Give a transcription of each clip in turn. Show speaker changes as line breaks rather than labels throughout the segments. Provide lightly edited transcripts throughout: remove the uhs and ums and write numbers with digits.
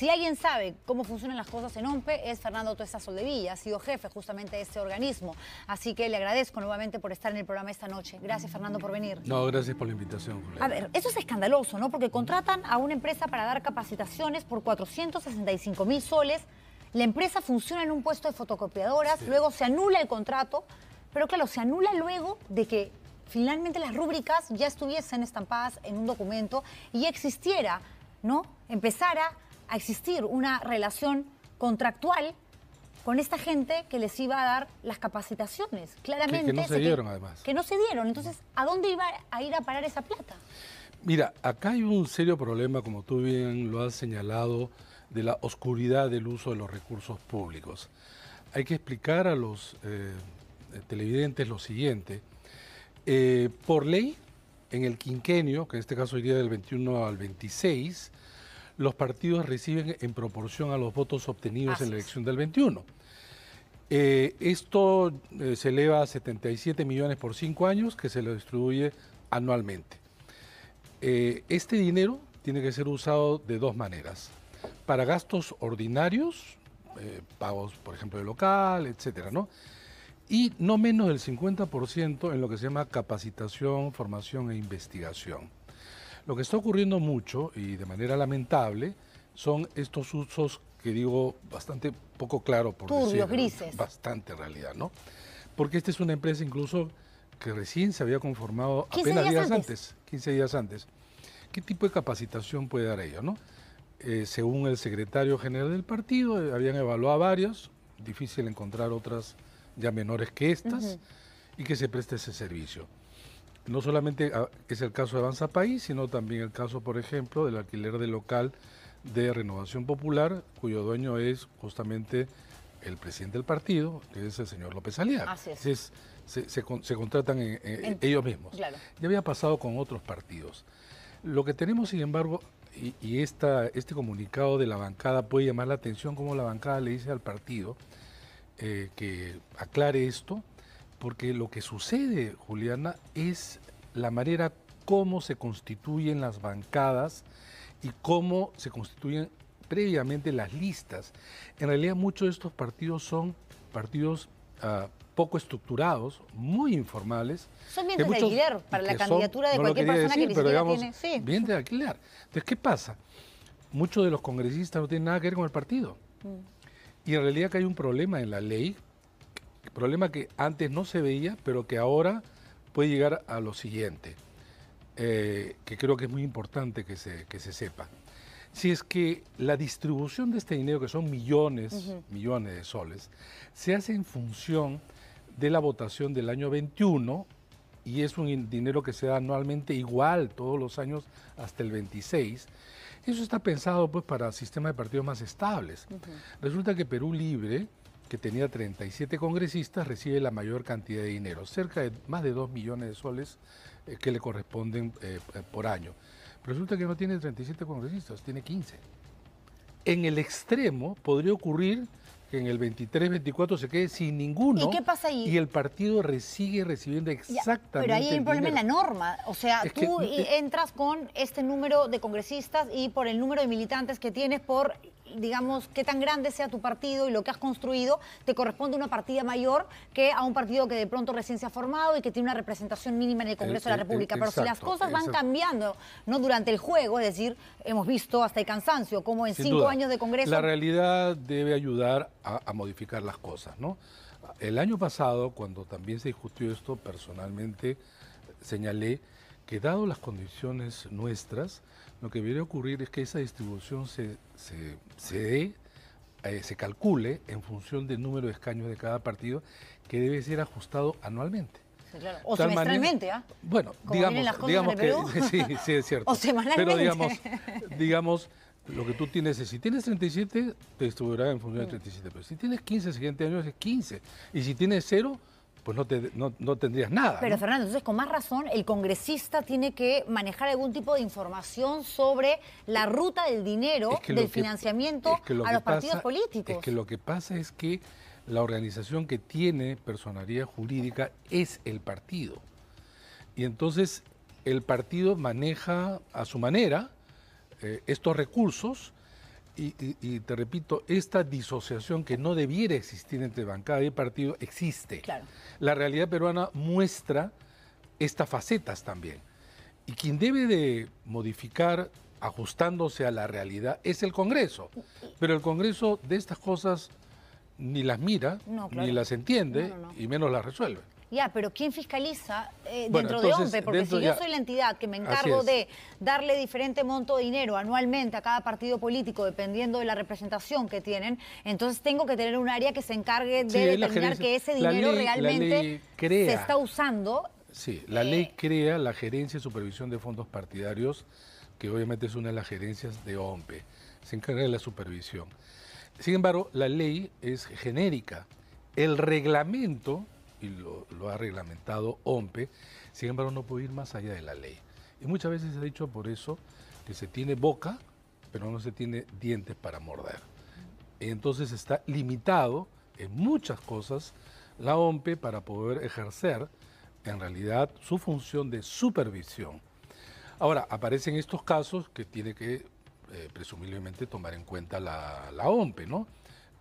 Si alguien sabe cómo funcionan las cosas en OMPE es Fernando Tuesta Soldevilla, ha sido jefe justamente de este organismo. Así que le agradezco nuevamente por estar en el programa esta noche. Gracias, Fernando, por venir.
No, gracias por la invitación, Julián.
A ver, eso es escandaloso, ¿no? Porque contratan a una empresa para dar capacitaciones por 465.000 soles. La empresa funciona en un puesto de fotocopiadoras, sí. Luego se anula el contrato, pero claro, se anula luego de que finalmente las rúbricas ya estuviesen estampadas en un documento y ya existiera, ¿no? Empezara a existir una relación contractual con esta gente que les iba a dar las capacitaciones. Claramente.
Que no se dieron, además.
Que no se dieron. Entonces, ¿a dónde iba a ir a parar esa plata?
Mira, acá hay un serio problema, como tú bien lo has señalado, de la oscuridad del uso de los recursos públicos. Hay que explicar a los televidentes lo siguiente. Por ley, en el quinquenio, que en este caso iría del 21 al 26, los partidos reciben en proporción a los votos obtenidos en la elección del 21. Esto se eleva a 77 millones por 5 años, que se lo distribuye anualmente. Este dinero tiene que ser usado de dos maneras. Para gastos ordinarios, pagos, por ejemplo, de local, etcétera, ¿no? Y no menos del 50% en lo que se llama capacitación, formación e investigación. Lo que está ocurriendo mucho, y de manera lamentable, son estos usos que digo bastante poco claro, por
turbios,
decir,
grises.
Bastante en realidad, ¿no? Porque esta es una empresa incluso que recién se había conformado
15
apenas
días
días antes, 15 días antes. ¿Qué tipo de capacitación puede dar ella, no? Según el secretario general del partido, habían evaluado varios, difícil encontrar otras ya menores que estas, y que se preste ese servicio. No solamente es el caso de Avanza País, sino también el caso, por ejemplo, del alquiler de local de Renovación Popular, cuyo dueño es justamente el presidente del partido, que es el señor López Aliaga.
Así es.
Entonces, se contratan ellos mismos.
Claro.
Ya había pasado con otros partidos. Lo que tenemos, sin embargo, y este comunicado de la bancada puede llamar la atención, como la bancada le dice al partido que aclare esto, porque lo que sucede, Juliana, es la manera como se constituyen las bancadas y cómo se constituyen previamente las listas. En realidad muchos de estos partidos son partidos poco estructurados, muy informales.
Son vientres de alquiler para la candidatura de cualquier persona que ni siquiera tiene. Sí.
Vientres de alquiler. Entonces, ¿qué pasa? Muchos de los congresistas no tienen nada que ver con el partido. Y en realidad que hay un problema en la ley, problema que antes no se veía, pero que ahora puede llegar a lo siguiente, que creo que es muy importante que se sepa. Si es que la distribución de este dinero, que son millones, millones de soles, se hace en función de la votación del año 21, y es un dinero que se da anualmente igual todos los años hasta el 26, eso está pensado pues para sistemas de partidos más estables. Resulta que Perú Libre, que tenía 37 congresistas, recibe la mayor cantidad de dinero, cerca de más de 2 millones de soles que le corresponden por año. Pero resulta que no tiene 37 congresistas, tiene 15. En el extremo podría ocurrir que en el 23-24 se quede sin ninguno.
¿Y qué pasa ahí?
Y el partido sigue recibiendo exactamente
pero ahí hay un problema en la norma. O sea,
es
tú
que,
entras con este número de congresistas y por el número de militantes que tienes, por, digamos, qué tan grande sea tu partido y lo que has construido, te corresponde una partida mayor que a un partido que de pronto recién se ha formado y que tiene una representación mínima en el Congreso de la República. Pero si las cosas van cambiando, ¿no? Durante el juego, es decir, hemos visto hasta el cansancio, como en 5 años de Congreso...
La realidad debe ayudar a modificar las cosas, ¿no? El año pasado, cuando también se discutió esto, personalmente señalé que dado las condiciones nuestras, lo que debería ocurrir es que esa distribución se calcule en función del número de escaños de cada partido, que debe ser ajustado anualmente.
Sí, claro. O semestralmente, ¿ah?
Bueno, digamos que sí, es cierto.
O semanalmente.
Pero digamos, lo que tú tienes es, si tienes 37, te distribuirá en función de 37. Pero si tienes 15 el siguiente año, es 15. Y si tienes 0, pues no tendrías nada.
Pero
¿no?
Fernando, entonces con más razón, el congresista tiene que manejar algún tipo de información sobre la ruta del dinero, del financiamiento a los partidos políticos.
Es que lo que pasa es que la organización que tiene personalidad jurídica es el partido. Y entonces el partido maneja a su manera estos recursos y te repito, esta disociación que no debiera existir entre bancada y partido existe.
Claro.
La realidad peruana muestra estas facetas también. Y quien debe de modificar, ajustándose a la realidad, es el Congreso. Pero el Congreso de estas cosas ni las mira,
No, claro.
ni las entiende,
No.
y menos las resuelve.
Ya, pero ¿quién fiscaliza
Bueno,
dentro de
entonces,
OMPE? Porque
dentro
si yo
ya-
soy la entidad que me
Así
encargo
es.
de darle diferente monto de dinero anualmente a cada partido político, dependiendo de la representación que tienen, entonces tengo que tener un área que se encargue de
Sí, es la
determinar
gerencia.
que ese
La
dinero
ley
realmente
crea.
se está usando.
Sí, la ley crea la Gerencia de Supervisión de Fondos Partidarios, que obviamente es una de las gerencias de OMPE. Se encarga de la supervisión. Sin embargo, la ley es genérica. El reglamento, y lo ha reglamentado OMPE, sin embargo no puede ir más allá de la ley. Y muchas veces se ha dicho por eso que se tiene boca, pero no se tiene dientes para morder. Entonces está limitado en muchas cosas la OMPE para poder ejercer en realidad su función de supervisión. Ahora, aparecen estos casos que tiene que presumiblemente tomar en cuenta la OMPE, ¿no?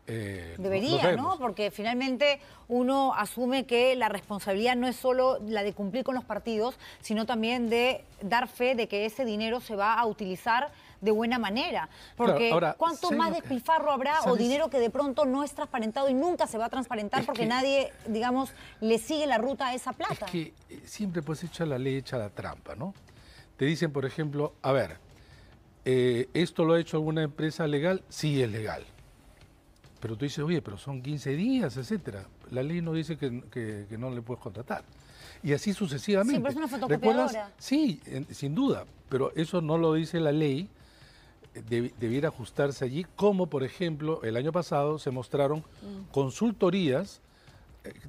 Debería,
sabemos.
¿no? Porque finalmente uno asume que la responsabilidad no es solo la de cumplir con los partidos, sino también de dar fe de que ese dinero se va a utilizar de buena manera. Porque
Claro, ahora,
¿cuánto
¿sabes
más
lo que-
despilfarro habrá o
sabes?
dinero que de pronto no es transparentado y nunca se va a transparentar
Es
porque
que-
nadie, digamos, le sigue la ruta a esa plata?
Es que siempre pues echa la ley, echa la trampa, ¿no? Te dicen, por ejemplo, a ver, ¿esto lo ha hecho alguna empresa legal? Sí, es legal. Pero tú dices, oye, pero son 15 días, etcétera. La ley no dice que no le puedes contratar. Y así sucesivamente.
Sí, pero es una fotocopiadora.
¿Recuerdas? Sí, sin duda, pero eso no lo dice la ley. Debiera ajustarse allí, como por ejemplo, el año pasado se mostraron consultorías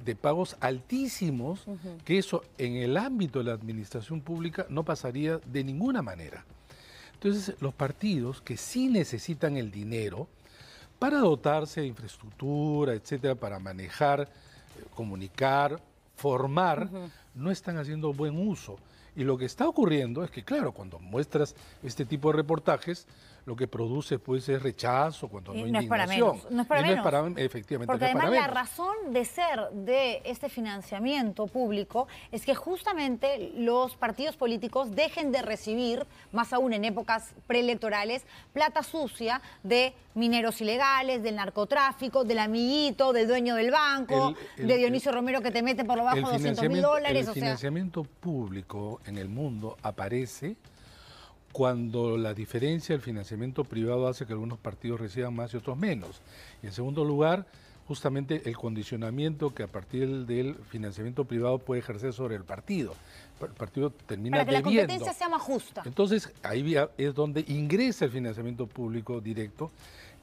de pagos altísimos, que eso en el ámbito de la administración pública no pasaría de ninguna manera. Entonces, los partidos que sí necesitan el dinero para dotarse de infraestructura, etcétera, para manejar, comunicar, formar, no están haciendo buen uso. Y lo que está ocurriendo es que, claro, cuando muestras este tipo de reportajes, lo que produce pues es rechazo, cuando no
No es para
indignación.
menos, no es para
Y
menos.
efectivamente,
Porque
no es para
además la
menos.
razón de ser de este financiamiento público es que justamente los partidos políticos dejen de recibir, más aún en épocas preelectorales, plata sucia de mineros ilegales, del narcotráfico, del amiguito, del dueño del banco, de Dionisio Romero que te mete por lo bajo $200.000.
El
O sea,
financiamiento público en el mundo aparece cuando la diferencia del financiamiento privado hace que algunos partidos reciban más y otros menos. Y en segundo lugar, justamente el condicionamiento que a partir del financiamiento privado puede ejercer sobre el partido. El partido termina
para que la
debiendo.
competencia sea más justa.
Entonces, ahí es donde ingresa el financiamiento público directo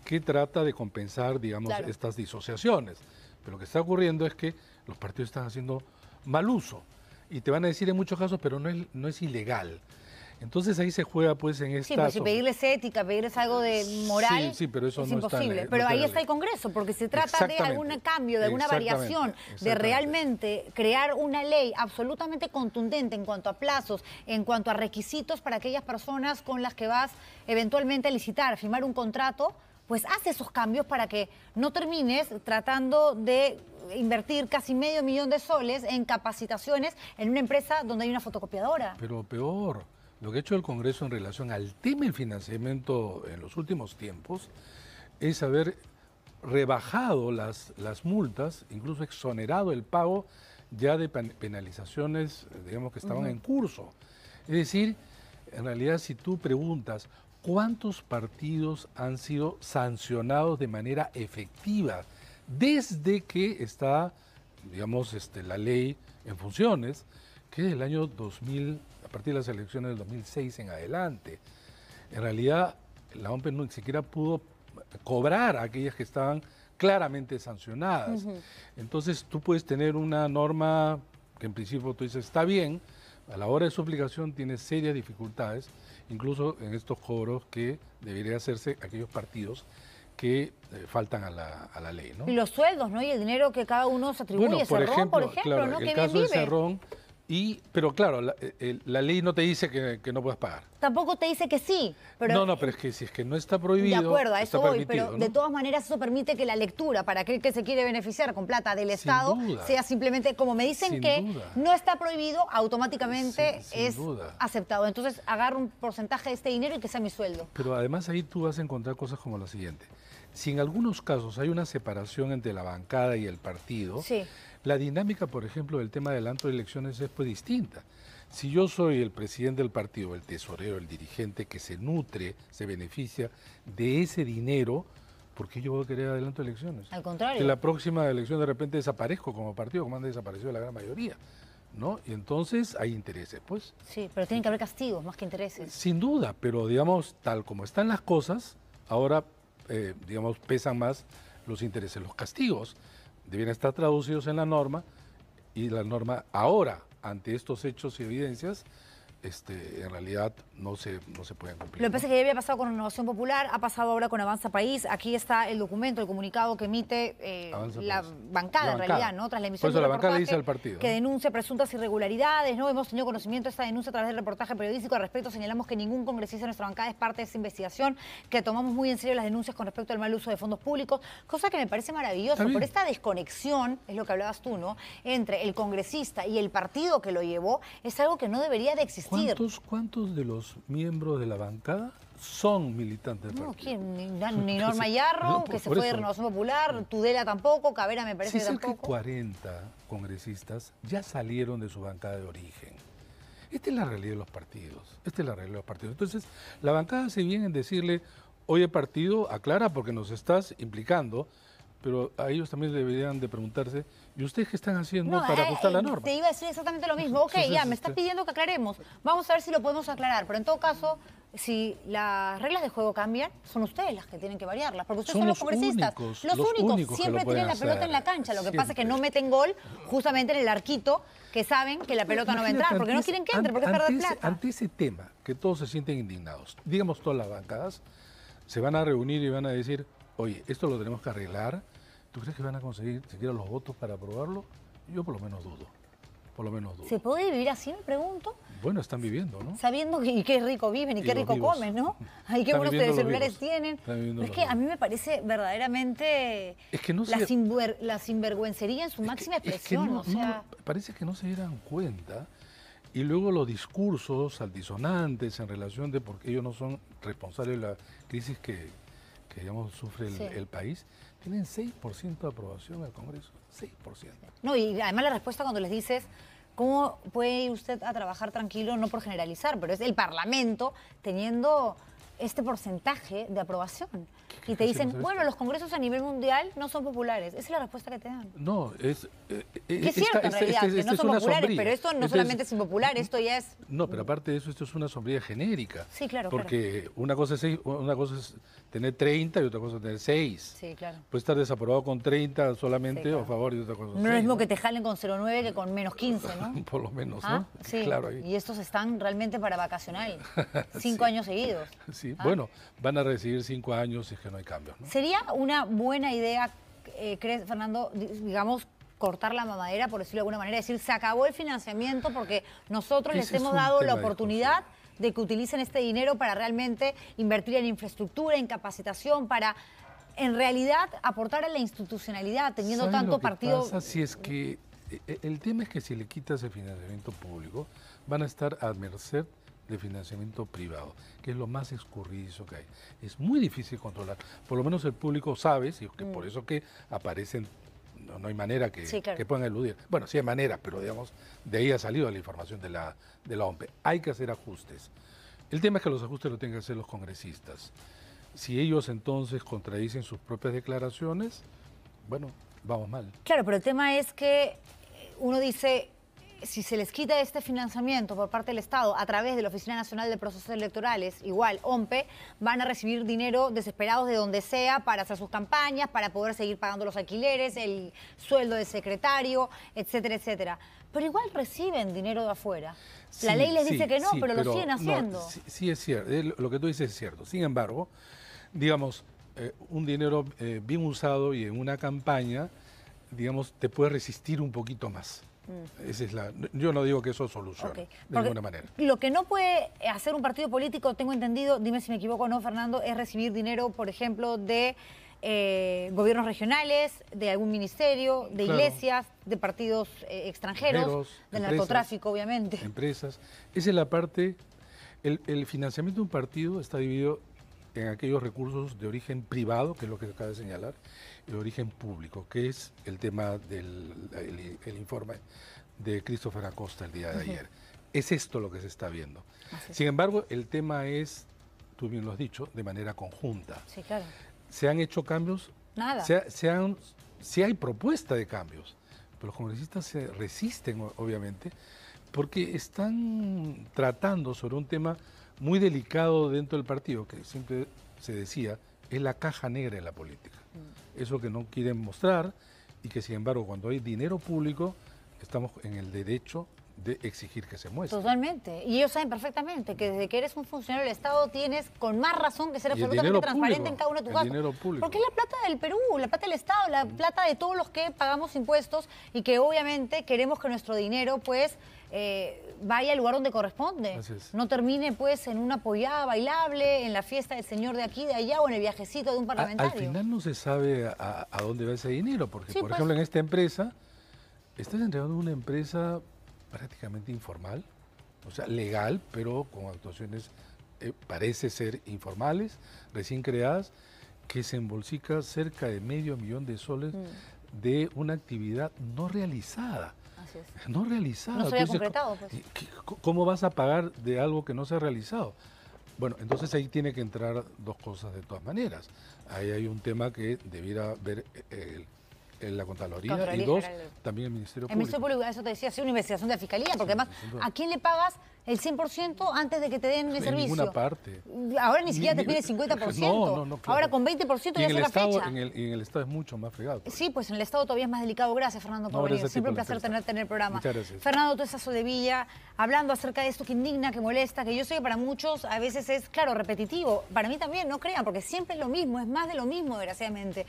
que trata de compensar, digamos,
Claro.
estas disociaciones. Pero lo que está ocurriendo es que los partidos están haciendo mal uso. Y te van a decir en muchos casos, pero no es ilegal. Entonces ahí se juega pues en esta...
Sí, pues si pedirles ética, pedirles algo de moral,
Sí, pero eso
es
no está en
imposible.
la-
pero
no está en
ahí
la
está el
ley.
Congreso, porque se trata de algún
Exactamente.
cambio, de alguna variación, de
Exactamente.
realmente crear una ley absolutamente contundente en cuanto a plazos, en cuanto a requisitos para aquellas personas con las que vas eventualmente a licitar, a firmar un contrato. Pues haz esos cambios para que no termines tratando de invertir casi $500,000 en capacitaciones en una empresa donde hay una fotocopiadora.
Pero peor, lo que ha hecho el Congreso en relación al tema del financiamiento en los últimos tiempos es haber rebajado las multas, incluso exonerado el pago ya de penalizaciones, digamos, que estaban en curso. Es decir, en realidad si tú preguntas cuántos partidos han sido sancionados de manera efectiva desde que está, digamos, la ley en funciones, que es el año 2000, a partir de las elecciones del 2006 en adelante. En realidad, la OMPE ni siquiera pudo cobrar a aquellas que estaban claramente sancionadas. Entonces, tú puedes tener una norma que en principio tú dices está bien, a la hora de su aplicación tiene serias dificultades, incluso en estos cobros que debería hacerse aquellos partidos que faltan a la ley, ¿no?
Y los sueldos, ¿no? Y el dinero que cada uno se atribuye.
Bueno,
Cerrón, por ejemplo,
claro,
¿no?
el
Que bien
caso de
vive.
Cerrón Pero claro, la ley no te dice que no puedas pagar.
Tampoco te dice que sí. Pero
No, pero es que si es que no está prohibido,
de acuerdo, a
está
eso voy,
permitido,
pero
¿no?
de todas maneras eso permite que la lectura para aquel que se quiere beneficiar con plata del Estado
duda.
sea simplemente, como me dicen
Sin
que
duda.
no está prohibido, automáticamente
Sin
es
duda.
aceptado. Entonces agarro un porcentaje de este dinero y que sea mi sueldo.
Pero además ahí tú vas a encontrar cosas como la siguiente. Si en algunos casos hay una separación entre la bancada y el partido,
Sí.
la dinámica, por ejemplo, del tema del adelanto de elecciones es pues distinta. Si yo soy el presidente del partido, el tesorero, el dirigente que se nutre, se beneficia de ese dinero, ¿por qué yo voy a querer adelanto de elecciones?
Al contrario.
Que la próxima elección de repente desaparezco como partido, como han desaparecido la gran mayoría, ¿no? Y entonces hay intereses, pues.
Sí, pero tienen que haber castigos más que intereses.
Sin duda, pero digamos, tal como están las cosas, ahora, digamos, pesan más los intereses. Los castigos deben estar traducidos en la norma y la norma ahora, ante estos hechos y evidencias, en realidad no se pueden cumplir.
Lo que
¿no?
pasa es que ya había pasado con Renovación Popular, ha pasado ahora con Avanza País. Aquí está el documento, el comunicado que emite
Avanza
la
País.
bancada,
La
en
bancada.
realidad, ¿no? Tras la
Por
emisión
eso
de un
la bancada le dice
reportaje
al partido,
que
¿no?
denuncia presuntas irregularidades, ¿no? Hemos tenido conocimiento de esta denuncia a través del reportaje periodístico. Al respecto, señalamos que ningún congresista de nuestra bancada es parte de esa investigación, que tomamos muy en serio las denuncias con respecto al mal uso de fondos públicos, cosa que me parece maravilloso.
Está bien.
Por esta desconexión, es lo que hablabas tú, ¿no? Entre el congresista y el partido que lo llevó, es algo que no debería de existir.
¿Cuántos de los miembros de la bancada son militantes del
No,
partido?
¿quién? Ni Norma Yarro,
No,
que se
por
fue de
eso.
Renovación Popular, Tudela tampoco, Cavera me parece
Sí,
que
cerca de
tampoco.
40 congresistas ya salieron de su bancada de origen. Esta es la realidad de los partidos. Esta es la realidad de los partidos. Entonces, la bancada hace bien en decirle, oye partido, aclara porque nos estás implicando, pero a ellos también deberían de preguntarse, ¿y ustedes qué están haciendo para ajustar la norma?
Te iba a decir exactamente lo mismo. Ok,
Entonces,
ya, me estás pidiendo que aclaremos. Vamos a ver si lo podemos aclarar, pero en todo caso, si las reglas de juego cambian, son ustedes las que tienen que variarlas, porque ustedes
Son
son los
los
congresistas.
únicos,
Los
los
únicos
únicos que
siempre
lo pueden
tienen la pelota
hacer.
en la cancha. Lo que pasa es que
Siempre.
no meten gol justamente en el arquito, que saben que la pelota no va a entrar,
Imagínate,
porque no
ante
quieren que
ese-
entre, porque es perder
ante ese-
plata.
Ante ese tema, que todos se sienten indignados, digamos todas las bancadas, se van a reunir y van a decir, oye, esto lo tenemos que arreglar. ¿Tú crees que van a conseguir siquiera los votos para aprobarlo? Yo por lo menos dudo. Por lo menos dudo.
¿Se puede vivir así, me pregunto?
Bueno, están viviendo, ¿no?
Sabiendo que y qué rico viven y
Y
qué
los
rico
vivos.
comen, ¿no? Ay, qué
Están
buenos
viviendo los
celulares
vivos.
tienen.
Están viviendo
Pero es
los
que a mí
vivos.
me parece verdaderamente
Es que no
la,
se-
la sinvergüencería en su máxima
Es que
expresión. O sea,
parece que no se dieran cuenta y luego los discursos altisonantes en relación de por qué ellos no son responsables de la crisis que digamos, sufre
Sí.
el país, tienen 6% de aprobación en el Congreso. 6%.
no, y además la respuesta cuando les dices, ¿cómo puede ir usted a trabajar tranquilo? No por generalizar, pero es el Parlamento teniendo este porcentaje de aprobación. Y te
casi
dicen,
no se ve
bueno,
esto.
los congresos a nivel mundial no son populares. Esa es la respuesta que te dan.
No, es...
Que es cierto, en realidad, que no son populares, pero esto no solamente es impopular, esto ya es...
No, pero aparte de eso, esto es una sombría genérica.
Sí, claro,
Porque una cosa es tener 30 y otra cosa es tener 6.
Sí, claro.
Puede estar desaprobado con 30 solamente
Sí, claro.
o a favor y otra cosa.
No es lo mismo que te jalen con 0,9 que con menos 15, ¿no?
Por lo menos,
Ah,
¿no?
sí.
Claro, ahí.
Y estos están realmente para vacacional. 5
Sí.
años seguidos.
Sí,
¿Ah?
bueno, van a recibir 5 años si es que no hay cambios, ¿no?
¿Sería una buena idea, crees, Fernando, digamos, cortar la mamadera, por decirlo de alguna manera, decir, se acabó el financiamiento porque nosotros les
Ese es
hemos
un
dado la
tema de
oportunidad de que utilicen este dinero para realmente invertir en infraestructura, en capacitación, para en realidad aportar a la institucionalidad, teniendo
¿Saben
tanto
lo que
partido...
pasa? Si es que el tema es que si le quitas el financiamiento público, van a estar a merced de financiamiento privado, que es lo más escurridizo que hay. Es muy difícil controlar. Por lo menos el público sabe, y que por eso que aparecen, no hay manera que,
Sí, claro.
que puedan eludir. Bueno, sí hay manera, pero digamos, de ahí ha salido la información de la OMP. Hay que hacer ajustes. El tema es que los ajustes lo tienen que hacer los congresistas. Si ellos entonces contradicen sus propias declaraciones, bueno, vamos mal.
Claro, pero el tema es que uno dice, si se les quita este financiamiento por parte del Estado a través de la Oficina Nacional de Procesos Electorales, igual OMPE, van a recibir dinero desesperados de donde sea para hacer sus campañas, para poder seguir pagando los alquileres, el sueldo del secretario, etcétera, etcétera. Pero igual reciben dinero de afuera. La
Sí,
ley les
sí,
dice que no,
sí,
pero lo siguen
no,
haciendo.
sí es cierto, lo que tú dices es cierto. Sin embargo, digamos, un dinero bien usado y en una campaña, digamos, te puede resistir un poquito más. Esa es yo no digo que eso solucione,
Okay.
de ninguna manera.
Lo que no puede hacer un partido político, tengo entendido, dime si me equivoco o no, Fernando, es recibir dinero, por ejemplo, de gobiernos regionales, de algún ministerio, de
Claro.
iglesias, de partidos extranjeros, del narcotráfico, obviamente.
Empresas. Esa es la parte. El financiamiento de un partido está dividido en aquellos recursos de origen privado, que es lo que acaba de señalar, y de origen público, que es el tema del el informe de Christopher Acosta el día de ayer. Es esto lo que se está viendo. Sin embargo, el tema es, tú bien lo has dicho, de manera conjunta.
Sí, claro.
¿Se han hecho cambios?
Nada.
Sí hay propuesta de cambios, pero los congresistas se resisten, obviamente, porque están tratando sobre un tema muy delicado dentro del partido, que siempre se decía, es la caja negra de la política. Eso que no quieren mostrar y que, sin embargo, cuando hay dinero público, estamos en el derecho de exigir que se muestre.
Totalmente. Y ellos saben perfectamente que desde que eres un funcionario del Estado tienes con más razón que ser
Y el
absolutamente
dinero
transparente
público,
en cada uno de tus
el
gastos.
dinero público.
Porque es la plata del Perú, la plata del Estado, la plata de todos los que pagamos impuestos y que obviamente queremos que nuestro dinero pues vaya al lugar donde corresponde.
Así es.
No termine pues en una pollada bailable, en la fiesta del señor de aquí, de allá o en el viajecito de un parlamentario.
Al final no se sabe a dónde va ese dinero, porque
Sí,
por
pues.
ejemplo en esta empresa, estás entregando una empresa prácticamente informal, o sea, legal, pero con actuaciones, parece ser informales, recién creadas, que se embolsica cerca de $500,000 de una actividad no realizada.
Así es.
No realizada.
No se había
Entonces,
concretado, pues.
¿Cómo vas a pagar de algo que no se ha realizado? Bueno, entonces ahí tiene que entrar dos cosas de todas maneras. Ahí hay un tema que debiera ver la Contraloría y dos, también el Ministerio Público.
El Ministerio Público, eso te decía, hacer una investigación de la Fiscalía, porque además, ¿a quién le pagas el 100% antes de que te den el servicio?
En ninguna parte.
Ahora ni siquiera te pide el 50%.
No, claro.
Ahora con 20% ya se la fecha.
En el Estado es mucho más fregado.
Sí, pues en el Estado todavía es más delicado. Gracias, Fernando, por venir. Siempre un placer tenerte en el programa.
Muchas gracias.
Fernando Tuesa Soldevilla, hablando acerca de esto que indigna, que molesta, que yo sé que para muchos a veces es, claro, repetitivo. Para mí también, no crean, porque siempre es lo mismo, es más de lo mismo, desgraciadamente.